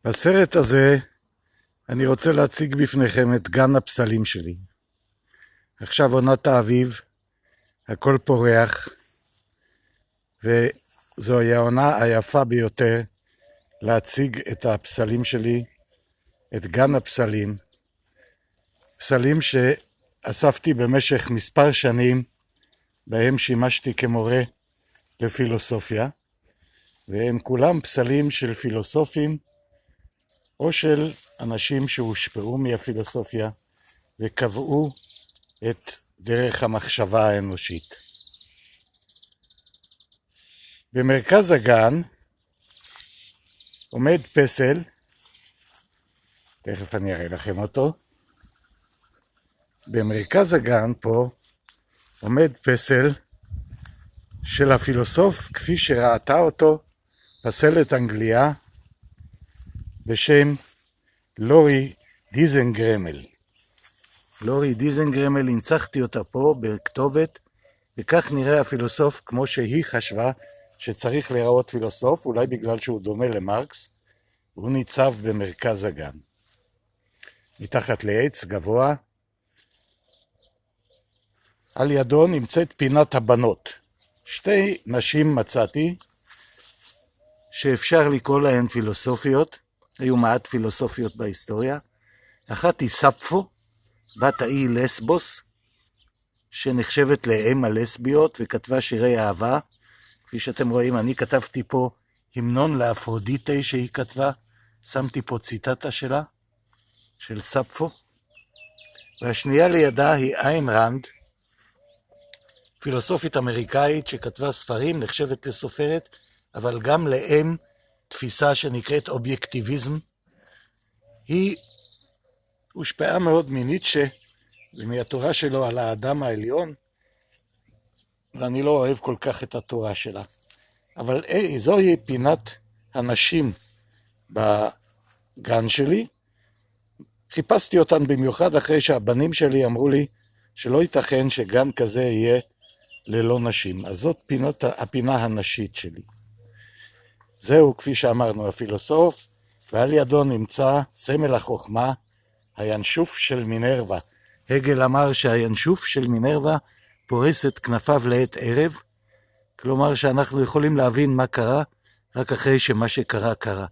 בסרט הזה אני רוצה להציג בפניכם את גן הפסלים שלי. עכשיו עונת האביב, הכל פורח, וזוהי העונה היפה ביותר להציג את הפסלים שלי, את גן הפסלים. פסלים שאספתי במשך מספר שנים, בהם שימשתי כמורה לפילוסופיה, והם כולם פסלים של פילוסופים, או של אנשים שהושפעו מהפילוסופיה וקבעו את דרך המחשבה האנושית. במרכז הגן עומד פסל, תכף אני אראה לכם אותו. במרכז הגן פה עומד פסל של הפילוסוף כפי שראתה אותו פסלת אנגליה בשם לורי דיזנגרמל. לורי דיזנגרמל, הנצחתי אותה פה בכתובת, וכך נראה הפילוסוף כמו שהיא חשבה שצריך להיראות פילוסוף, אולי בגלל שהוא דומה למרקס. הוא ניצב במרכז הגן, מתחת לעץ גבוה. על ידו נמצאת פינת הבנות. שתי נשים מצאתי שאפשר לקרוא להן פילוסופיות, היו מעט פילוסופיות בהיסטוריה. אחת היא ספפו, בת האי לסבוס, שנחשבת לאם הלסביות וכתבה שירי אהבה. כפי שאתם רואים, אני כתבתי פה המנון לאפרודיטה שהיא כתבה, שמתי פה ציטטה שלה, של ספפו. והשנייה לידה היא איין רנד, פילוסופית אמריקאית שכתבה ספרים, נחשבת לסופרת, אבל גם לאם תפיסה שנקראת אובייקטיביזם. היא הושפעה מאוד מניטשה ומהתורה שלו על האדם העליון, ואני לא אוהב כל כך את התורה שלה. אבל זוהי פינת הנשים בגן שלי. חיפשתי אותן במיוחד אחרי שהבנים שלי אמרו לי שלא ייתכן שגן כזה יהיה ללא נשים. אז זאת הפינה הנשית שלי. זהו, כפי שאמרנו, הפילוסוף, ועל ידו נמצא סמל החוכמה, הינשוף של מינרווה. הגל אמר שהינשוף של מינרווה פורס את כנפיו לעת ערב, כלומר שאנחנו יכולים להבין מה קרה רק אחרי שמה שקרה קרה.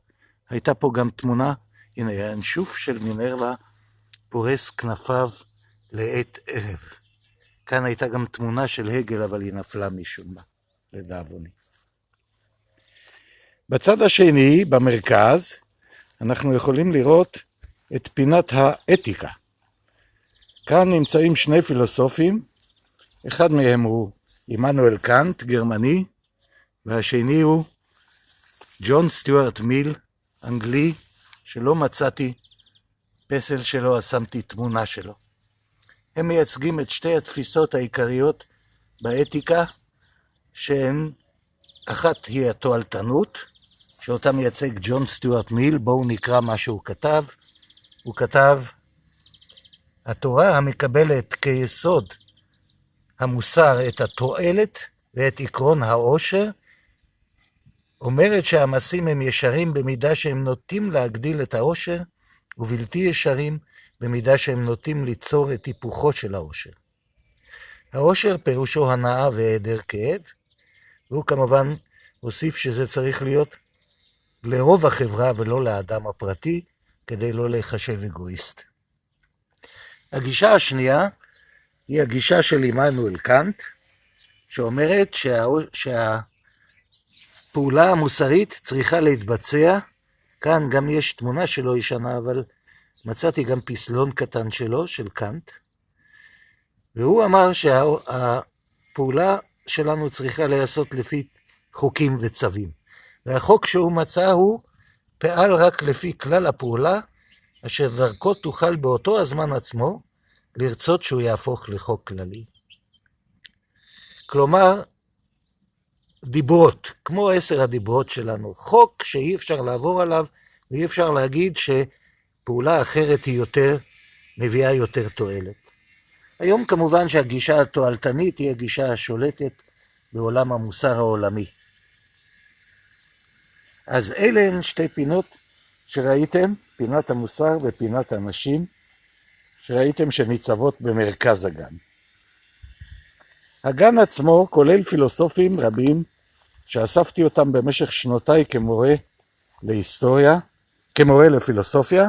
הייתה פה גם תמונה, הנה, הינשוף של מינרווה פורס כנפיו לעת ערב. כאן הייתה גם תמונה של הגל, אבל היא נפלה משום מה, לדאבוני. בצד השני, במרכז, אנחנו יכולים לראות את פינת האתיקה. כאן נמצאים שני פילוסופים, אחד מהם הוא עמנואל קאנט, גרמני, והשני הוא ג'ון סטיוארט מיל, אנגלי, שלא מצאתי פסל שלו, אז שמתי תמונה שלו. הם מייצגים את שתי התפיסות העיקריות באתיקה, שהן, אחת היא התועלתנות, שאותה מייצג ג'ון סטיוארט מיל. בואו נקרא מה שהוא כתב. הוא כתב, התורה המקבלת כיסוד המוסר את התועלת ואת עקרון העושר, אומרת שהמעשים הם ישרים במידה שהם נוטים להגדיל את העושר, ובלתי ישרים במידה שהם נוטים ליצור את היפוכו של העושר. העושר פירושו הנאה והיעדר כאב, והוא כמובן הוסיף שזה צריך להיות לרוב החברה ולא לאדם הפרטי, כדי לא להיחשב אגואיסט. הגישה השנייה היא הגישה של עמנואל קאנט, שאומרת שהפעולה המוסרית צריכה להתבצע. כאן גם יש תמונה שלו ישנה, אבל מצאתי גם פסלון קטן שלו, של קאנט, והוא אמר שהפעולה שלנו צריכה להיעשות לפי חוקים וצווים. והחוק שהוא מצא הוא פעל רק לפי כלל הפעולה, אשר דרכו תוכל באותו הזמן עצמו לרצות שהוא יהפוך לחוק כללי. כלומר, דיברות, כמו 10 הדיברות שלנו, חוק שאי אפשר לעבור עליו, ואי אפשר להגיד שפעולה אחרת היא יותר, מביאה יותר תועלת. היום כמובן שהגישה התועלתנית היא הגישה השולטת בעולם המוסר העולמי. אז אלה הן שתי פינות שראיתם, פינת המוסר ופינת הנשים, שראיתם שניצבות במרכז הגן. הגן עצמו כולל פילוסופים רבים שאספתי אותם במשך שנותיי כמורה להיסטוריה, כמורה לפילוסופיה,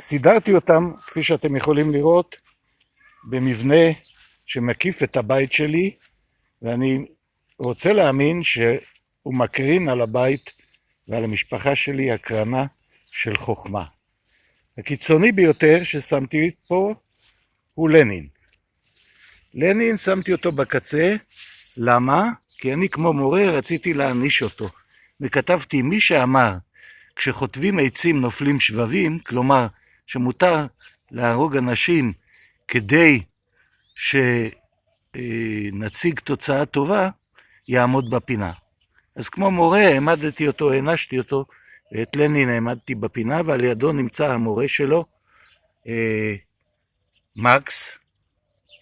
וסידרתי אותם, כפי שאתם יכולים לראות, במבנה שמקיף את הבית שלי, ואני רוצה להאמין שהוא מקרין על הבית ועל המשפחה שלי הקרנה של חוכמה. הקיצוני ביותר ששמתי פה הוא לנין. לנין שמתי אותו בקצה, למה? כי אני כמו מורה רציתי להעניש אותו. וכתבתי, מי שאמר, כשחוטבים עצים נופלים שבבים, כלומר שמותר להרוג אנשים כדי שנציג תוצאה טובה, יעמוד בפינה. אז כמו מורה העמדתי אותו, הענשתי אותו, ואת לנין העמדתי בפינה, ועל ידו נמצא המורה שלו, מרקס,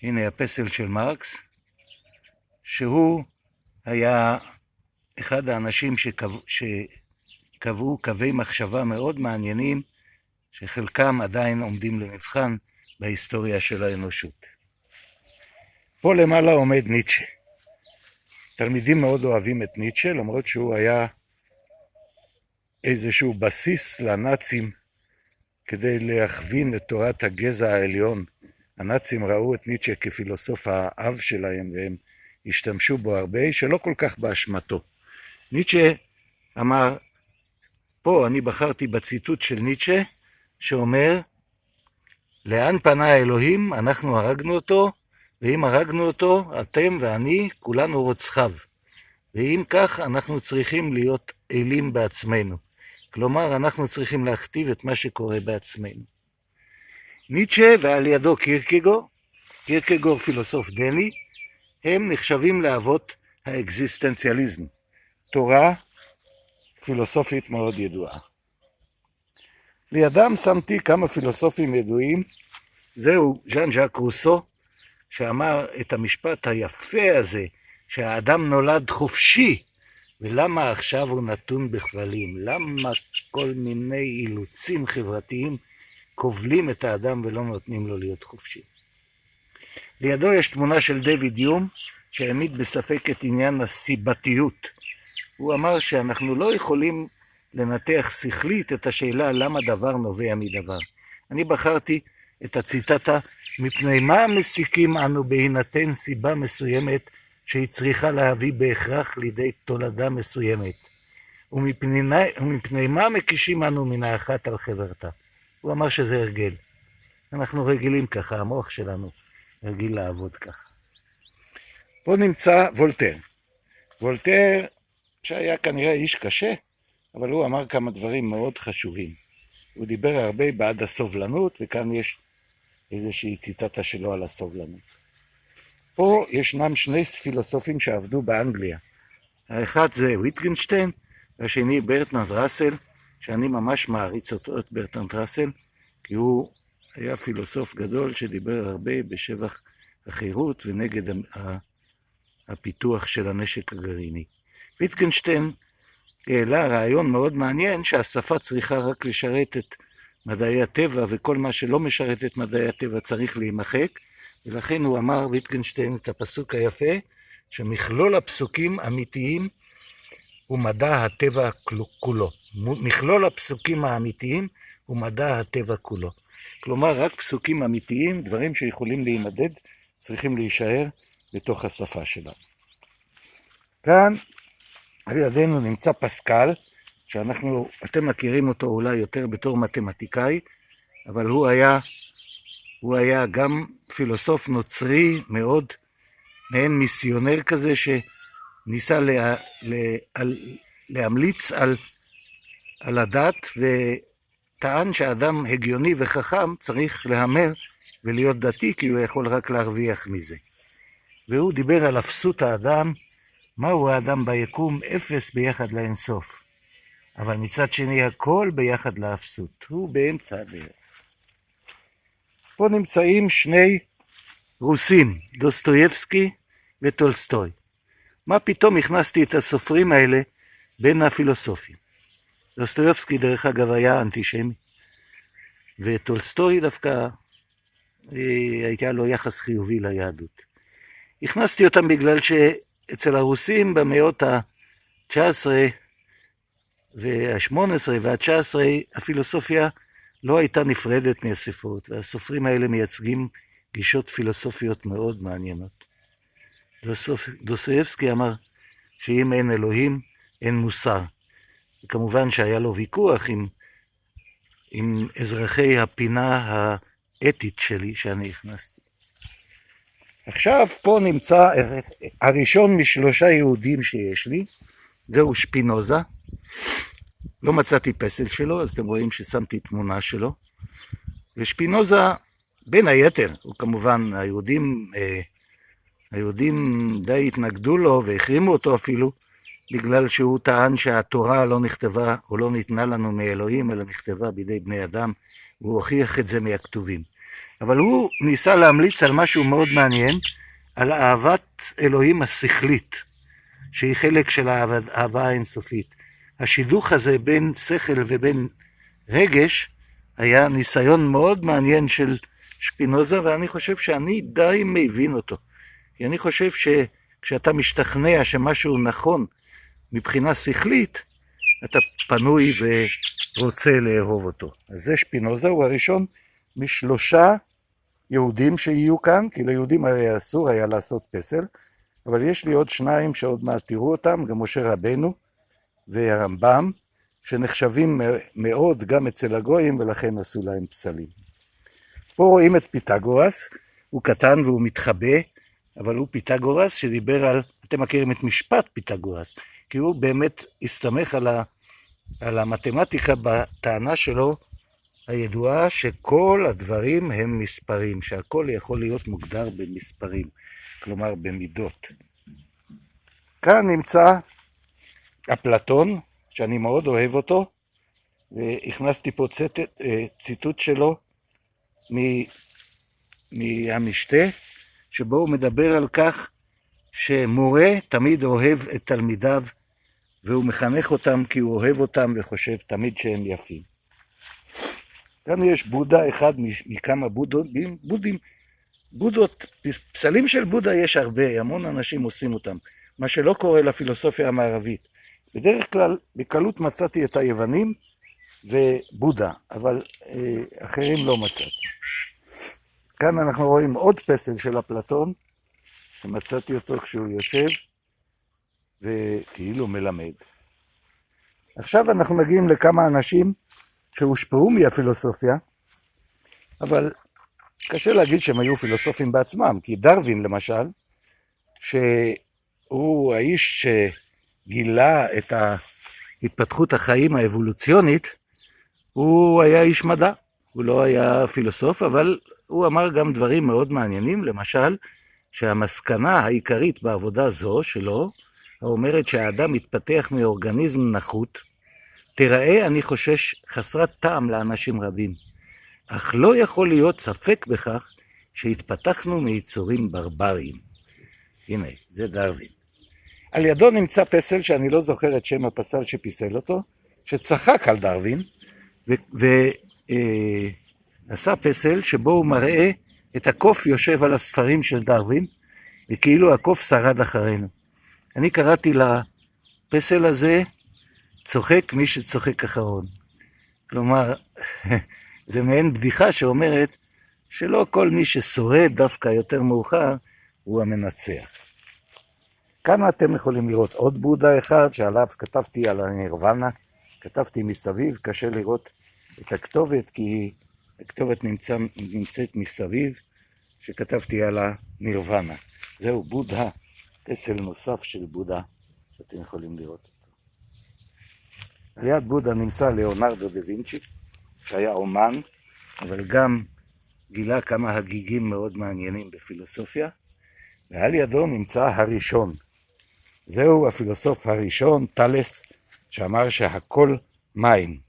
הנה הפסל של מרקס, שהוא היה אחד האנשים שקבעו קווי מחשבה מאוד מעניינים, שחלקם עדיין עומדים למבחן בהיסטוריה של האנושות. פה למעלה עומד ניטשה. תלמידים מאוד אוהבים את ניטשה, למרות שהוא היה איזשהו בסיס לנאצים כדי להכווין את תורת הגזע העליון. הנאצים ראו את ניטשה כפילוסוף האב שלהם, והם השתמשו בו הרבה, שלא כל כך באשמתו. ניטשה אמר, פה אני בחרתי בציטוט של ניטשה, שאומר, לאן פנה האלוהים, אנחנו הרגנו אותו, ואם הרגנו אותו, אתם ואני, כולנו רוצחיו. ואם כך, אנחנו צריכים להיות אלים בעצמנו. כלומר, אנחנו צריכים להכתיב את מה שקורה בעצמנו. ניטשה ועל ידו קירקגור פילוסוף דני, הם נחשבים לאבות האקזיסטנציאליזם, תורה פילוסופית מאוד ידועה. לידם שמתי כמה פילוסופים ידועים, זהו ז'אן ז'אק רוסו, שאמר את המשפט היפה הזה, שהאדם נולד חופשי, ולמה עכשיו הוא נתון בכבלים? למה כל מיני אילוצים חברתיים כובלים את האדם ולא נותנים לו להיות חופשי? לידו יש תמונה של דיוויד יום, שהעמיד בספק את עניין הסיבתיות. הוא אמר שאנחנו לא יכולים לנתח שכלית את השאלה למה דבר נובע מדבר. אני בחרתי את הציטטה, מפני מה מסיקים אנו בהינתן סיבה מסוימת שהיא צריכה להביא בהכרח לידי תולדה מסוימת, ומפני מה מקישים אנו מן האחת על חברתה. הוא אמר שזה הרגל. אנחנו רגילים ככה, המוח שלנו רגיל לעבוד ככה. פה נמצא וולטר. וולטר שהיה כנראה איש קשה, אבל הוא אמר כמה דברים מאוד חשובים. הוא דיבר הרבה בעד הסובלנות, וכאן יש איזושהי ציטטה שלו על הסובלנות. פה ישנם שני פילוסופים שעבדו באנגליה. האחד זה ויטגנשטיין, והשני ברטרנד ראסל, שאני ממש מעריץ אותו, את ברטרנד ראסל, כי הוא היה פילוסוף גדול שדיבר הרבה בשבח החירות ונגד הפיתוח של הנשק הגרעיני. ויטגנשטיין העלה רעיון מאוד מעניין שהשפה צריכה רק לשרת את מדעי הטבע, וכל מה שלא משרת את מדעי הטבע צריך להימחק, ולכן הוא אמר, ויטגנשטיין, את הפסוק היפה, שמכלול הפסוקים אמיתיים הוא מדע הטבע כולו. מכלול הפסוקים האמיתיים הוא מדע הטבע כולו. כלומר, רק פסוקים אמיתיים, דברים שיכולים להימדד, צריכים להישאר בתוך השפה שלנו. כאן על ידינו נמצא פסקל, אתם מכירים אותו אולי יותר בתור מתמטיקאי, אבל הוא היה גם פילוסוף נוצרי מאוד, מעין מיסיונר כזה שניסה להמליץ על הדת, וטען שאדם הגיוני וחכם צריך להמר ולהיות דתי, כי הוא יכול רק להרוויח מזה. והוא דיבר על אפסות האדם, מהו האדם ביקום? אפס ביחד לאינסוף. אבל מצד שני הכל ביחד לאפסות. הוא באמצע הדרך. פה נמצאים שני רוסים, דוסטויבסקי וטולסטוי. מה פתאום הכנסתי את הסופרים האלה בין הפילוסופים? דוסטויבסקי דרך אגב היה אנטישמי, וטולסטוי דווקא הייתה לו יחס חיובי ליהדות. הכנסתי אותם בגלל שאצל הרוסים במאות ה-19 וה-18 וה-19 הפילוסופיה לא הייתה נפרדת מהספרות, והסופרים האלה מייצגים גישות פילוסופיות מאוד מעניינות. דוסטויבסקי אמר שאם אין אלוהים, אין מוסר. וכמובן שהיה לו ויכוח עם אזרחי הפינה האתית שלי שאני הכנסתי. עכשיו פה נמצא הראשון משלושה יהודים שיש לי, זהו שפינוזה. לא מצאתי פסל שלו, אז אתם רואים ששמתי תמונה שלו. ושפינוזה, בין היתר, הוא כמובן, היהודים די התנגדו לו והחרימו אותו אפילו, בגלל שהוא טען שהתורה לא נכתבה או לא ניתנה לנו מאלוהים, אלא נכתבה בידי בני אדם, והוא הוכיח את זה מהכתובים. אבל הוא ניסה להמליץ על משהו מאוד מעניין, על אהבת אלוהים השכלית, שהיא חלק של האהבה האינסופית. השידוך הזה בין שכל ובין רגש, היה ניסיון מאוד מעניין של שפינוזה, ואני חושב שאני די מבין אותו. כי אני חושב שכשאתה משתכנע שמשהו נכון מבחינה שכלית, אתה פנוי ורוצה לאהוב אותו. אז זה שפינוזה, הוא הראשון משלושה יהודים שיהיו כאן, כי ליהודים הרי אסור היה לעשות פסל, אבל יש לי עוד שניים שעוד מעט תראו אותם, גם משה רבנו והרמב"ם, שנחשבים מאוד גם אצל הגויים, ולכן עשו להם פסלים. פה רואים את פיתגורס, הוא קטן והוא מתחבא, אבל הוא פיתגורס שדיבר על, אתם מכירים את משפט פיתגורס, כי הוא באמת הסתמך על המתמטיקה בטענה שלו הידועה שכל הדברים הם מספרים, שהכל יכול להיות מוגדר במספרים, כלומר במידות. כאן נמצא אפלטון, שאני מאוד אוהב אותו, והכנסתי פה ציטוט שלו מהמשתה, שבו הוא מדבר על כך שמורה תמיד אוהב את תלמידיו, והוא מחנך אותם כי הוא אוהב אותם וחושב תמיד שהם יפים. כאן יש בודה, אחד מכמה בודות, פסלים של בודה יש הרבה, המון אנשים עושים אותם, מה שלא קורה לפילוסופיה המערבית. בדרך כלל, בקלות מצאתי את היוונים ובודה, אבל אחרים לא מצאתי. כאן אנחנו רואים עוד פסל של אפלטון, שמצאתי אותו כשהוא יושב, וכאילו מלמד. עכשיו אנחנו מגיעים לכמה אנשים שהושפעו מהפילוסופיה, אבל קשה להגיד שהם היו פילוסופים בעצמם, כי דרווין למשל, שהוא האיש שגילה את התפתחות החיים האבולוציונית, הוא היה איש מדע, הוא לא היה פילוסוף, אבל הוא אמר גם דברים מאוד מעניינים, למשל, שהמסקנה העיקרית בעבודה זו שלו, האומרת שהאדם מתפתח מאורגניזם נחות, תראה, אני חושש, חסרת טעם לאנשים רבים, אך לא יכול להיות ספק בכך שהתפתחנו מיצורים ברבריים. הנה, זה דרווין. על ידו נמצא פסל שאני לא זוכר את שם הפסל שפיסל אותו, שצחק על דרווין, ועשה פסל שבו הוא מראה את הקוף יושב על הספרים של דרווין, וכאילו הקוף שרד אחרינו. אני קראתי לפסל הזה, צוחק מי שצוחק אחרון. כלומר, זה מעין בדיחה שאומרת שלא כל מי ששורד דווקא יותר מאוחר הוא המנצח. כאן אתם יכולים לראות עוד בודה אחד שעליו כתבתי על הנירוונה, כתבתי מסביב, קשה לראות את הכתובת כי הכתובת נמצאת מסביב שכתבתי על הנירוונה. זהו בודה, פסל נוסף של בודה שאתם יכולים לראות אותו. על יד בודה נמצא ליאונרדו דה וינצ'י, שהיה אומן, אבל גם גילה כמה הגיגים מאוד מעניינים בפילוסופיה, ועל ידו נמצא הראשון. זהו הפילוסוף הראשון, תלס, שאמר שהכל מים.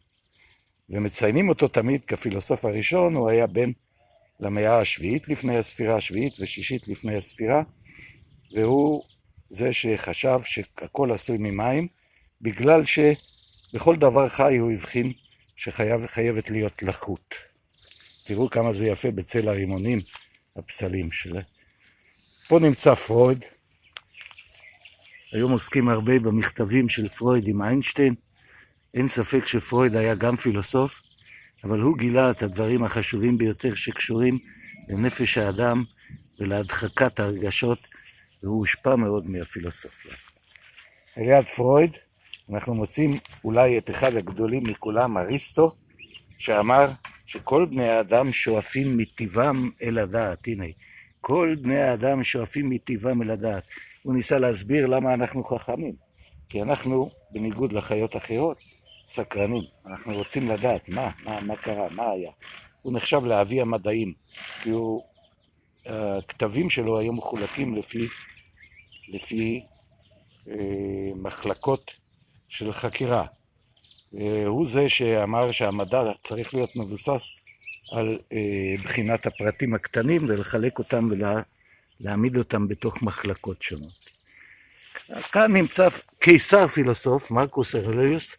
ומציינים אותו תמיד כפילוסוף הראשון, הוא היה בן למאה השביעית לפני הספירה, השביעית ושישית לפני הספירה, והוא זה שחשב שהכל עשוי ממים, בגלל שבכל דבר חי הוא הבחין שחייבת להיות לחות. תראו כמה זה יפה בצל הרימונים, הפסלים שלה. פה נמצא פרויד. היום עוסקים הרבה במכתבים של פרויד עם איינשטיין. אין ספק שפרויד היה גם פילוסוף, אבל הוא גילה את הדברים החשובים ביותר שקשורים לנפש האדם ולהדחקת הרגשות, והוא הושפע מאוד מהפילוסופיה. ליד פרויד אנחנו מוצאים אולי את אחד הגדולים מכולם, אריסטו, שאמר שכל בני האדם שואפים מטבעם אל הדעת. הנה, כל בני האדם שואפים מטבעם אל הדעת. הוא ניסה להסביר למה אנחנו חכמים. כי אנחנו, בניגוד לחיות אחרות, סקרנים. אנחנו רוצים לדעת מה קרה, מה היה. הוא נחשב לאבי המדעים, כי הכתבים שלו היו מחולקים לפי מחלקות של חקירה. הוא זה שאמר שהמדע צריך להיות מבוסס על בחינת הפרטים הקטנים ולחלק אותם ולהעמיד אותם בתוך מחלקות שונות. כאן נמצא קיסר פילוסוף, מרקוס אורליוס.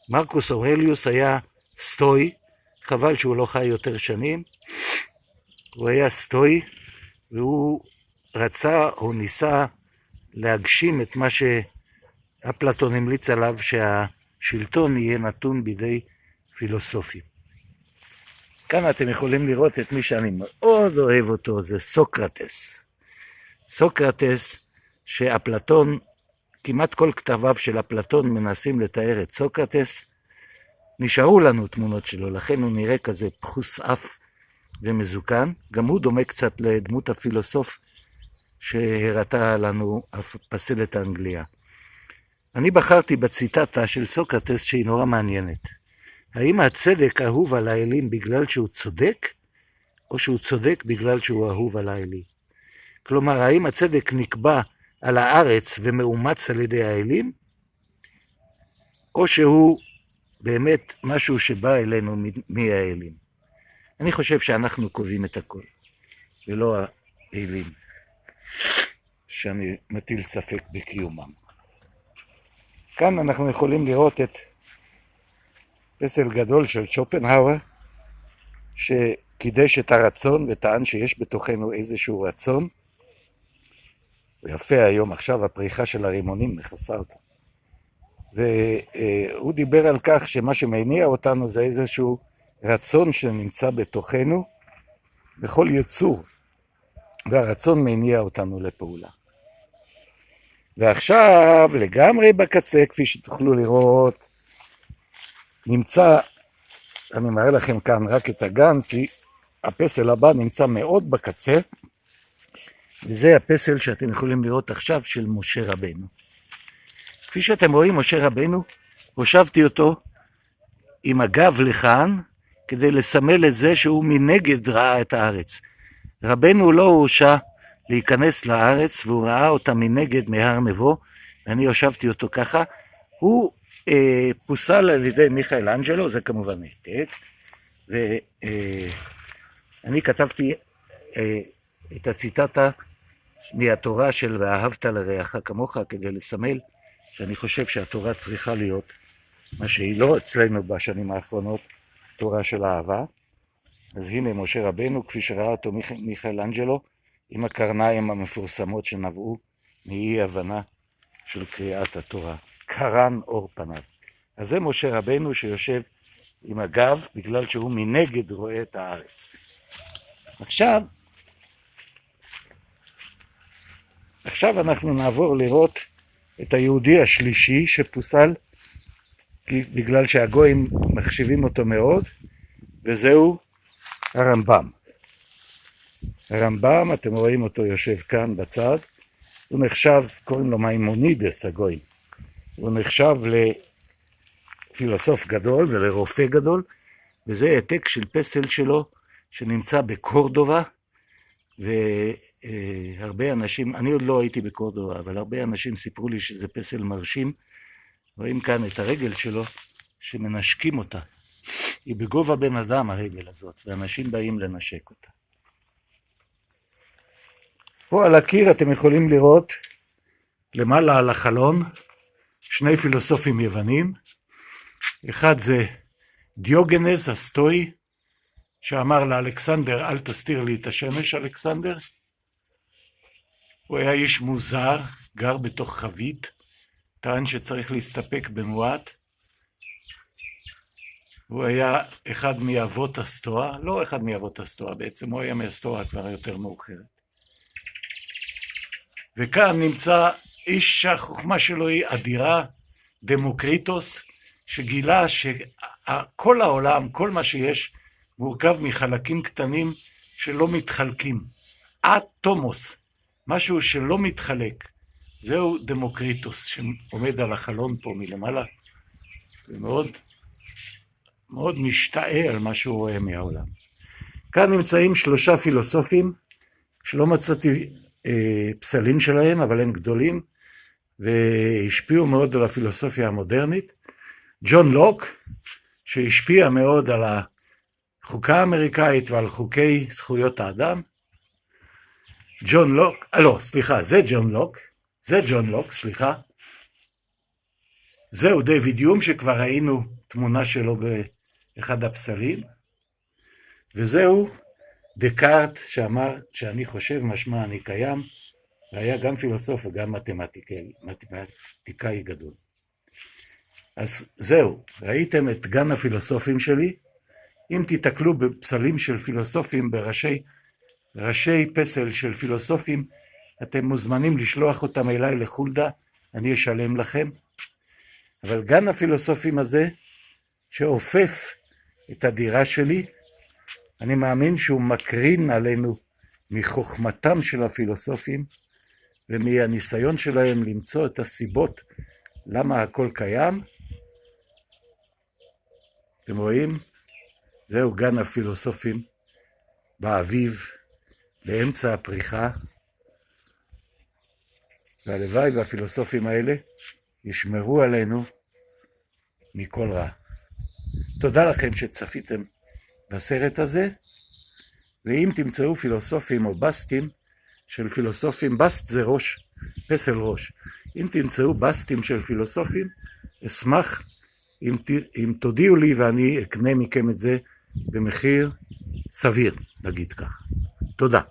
מרקוס אורליוס היה סטואי, חבל שהוא לא חי יותר שנים. הוא היה סטואי והוא רצה או ניסה להגשים את מה שאפלטון המליץ עליו, שהשלטון יהיה נתון בידי פילוסופים. כאן אתם יכולים לראות את מי שאני מאוד אוהב אותו, זה סוקרטס. סוקרטס שאפלטון, כמעט כל כתביו של אפלטון מנסים לתאר את סוקרטס, נשארו לנו תמונות שלו, לכן הוא נראה כזה פחוס אף ומזוקן. גם הוא דומה קצת לדמות הפילוסוף שהראתה לנו הפסלת האנגליה. אני בחרתי בציטטה של סוקרטס שהיא נורא מעניינת. האם הצדק אהוב על האלים בגלל שהוא צודק, או שהוא צודק בגלל שהוא אהוב על האלים? כלומר, האם הצדק נקבע על הארץ ומאומץ על ידי האלים, או שהוא באמת משהו שבא אלינו מהאלים? אני חושב שאנחנו קובעים את הכל, ולא האלים, שאני מטיל ספק בקיומם. כאן אנחנו יכולים לראות את פסל גדול של שופנהאואר, שקידש את הרצון וטען שיש בתוכנו איזשהו רצון. ויפה היום, עכשיו הפריחה של הרימונים מכסה אותה. והוא דיבר על כך שמה שמניע אותנו זה איזשהו רצון שנמצא בתוכנו בכל יצור, והרצון מניע אותנו לפעולה. ועכשיו לגמרי בקצה, כפי שתוכלו לראות, נמצא, אני מראה לכם כאן רק את הגן, כי הפסל הבא נמצא מאוד בקצה, וזה הפסל שאתם יכולים לראות עכשיו של משה רבנו. כפי שאתם רואים, משה רבנו, הושבתי אותו עם הגב לכאן, כדי לסמל את זה שהוא מנגד ראה את הארץ. רבנו לא הורשה להיכנס לארץ, והוא ראה אותה מנגד מהר נבו, ואני הושבתי אותו ככה. הוא פוסל על ידי מיכאל אנג'לו, זה כמובן העתק, ואני כתבתי את הציטטה מהתורה של ואהבת לרעך כמוך, כדי לסמל שאני חושב שהתורה צריכה להיות מה שהיא לא אצלנו בשנים האחרונות, תורה של אהבה. אז הנה משה רבנו, כפי שראה אותו מיכאל אנג'לו, עם הקרניים המפורסמות שנבעו מאי הבנה של קריאת התורה. קרן אור פניו. אז זה משה רבנו שיושב עם הגב, בגלל שהוא מנגד רואה את הארץ. עכשיו אנחנו נעבור לראות את היהודי השלישי שפוסל, בגלל שהגויים מחשיבים אותו מאוד, וזהו הרמב"ם. הרמב"ם, אתם רואים אותו יושב כאן בצד, הוא נחשב, קוראים לו מימונידס הגויים, הוא נחשב לפילוסוף גדול ולרופא גדול, וזה העתק של פסל שלו שנמצא בקורדובה, והרבה אנשים, אני עוד לא הייתי בקורדובה, אבל הרבה אנשים סיפרו לי שזה פסל מרשים. רואים כאן את הרגל שלו שמנשקים אותה. היא בגובה בן אדם הרגל הזאת, ואנשים באים לנשק אותה. פה על הקיר אתם יכולים לראות למעלה על החלון, שני פילוסופים יוונים. אחד זה דיוגנס הסטואי, שאמר לאלכסנדר, אל תסתיר לי את השמש, אלכסנדר. הוא היה איש מוזר, גר בתוך חבית, טען שצריך להסתפק במועט. הוא היה אחד מאבות הסטואה, לא אחד מאבות הסטואה, בעצם הוא היה מהסטואה כבר יותר מאוחרת. וכאן נמצא איש שהחוכמה שלו היא אדירה, דמוקריטוס, שגילה שכל העולם, כל מה שיש, מורכב מחלקים קטנים שלא מתחלקים. אטומוס, משהו שלא מתחלק. זהו דמוקריטוס שעומד על החלון פה מלמעלה, ומאוד מאוד משתאה על מה שהוא רואה מהעולם. כאן נמצאים 3 פילוסופים, שלא מצאתי פסלים שלהם, אבל הם גדולים, והשפיעו מאוד על הפילוסופיה המודרנית. ג'ון לוק, שהשפיע מאוד על החוקה האמריקאית ועל חוקי זכויות האדם. זה ג'ון לוק, סליחה. זהו דיוויד יום, שכבר ראינו תמונה שלו באחד הפסלים. וזהו דקארט, שאמר שאני חושב משמע אני קיים, והיה גם פילוסוף וגם מתמטיקאי גדול. אז זהו, ראיתם את גן הפילוסופים שלי. אם תתקלו בפסלים של פילוסופים, ראשי פסל של פילוסופים, אתם מוזמנים לשלוח אותם אליי לחולדה, אני אשלם לכם. אבל גן הפילוסופים הזה, שאופף את הדירה שלי, אני מאמין שהוא מקרין עלינו מחוכמתם של הפילוסופים, ומהניסיון שלהם למצוא את הסיבות למה הכל קיים. אתם רואים? זהו גן הפילוסופים באביב, באמצע הפריחה, והלוואי והפילוסופים האלה ישמרו עלינו מכל רע. תודה לכם שצפיתם בסרט הזה, ואם תמצאו פילוסופים או בסטים של פילוסופים, בסט זה ראש, פסל ראש. אם תמצאו בסטים של פילוסופים, אשמח אם תודיעו לי ואני אקנה מכם את זה במחיר סביר, נגיד ככה. תודה.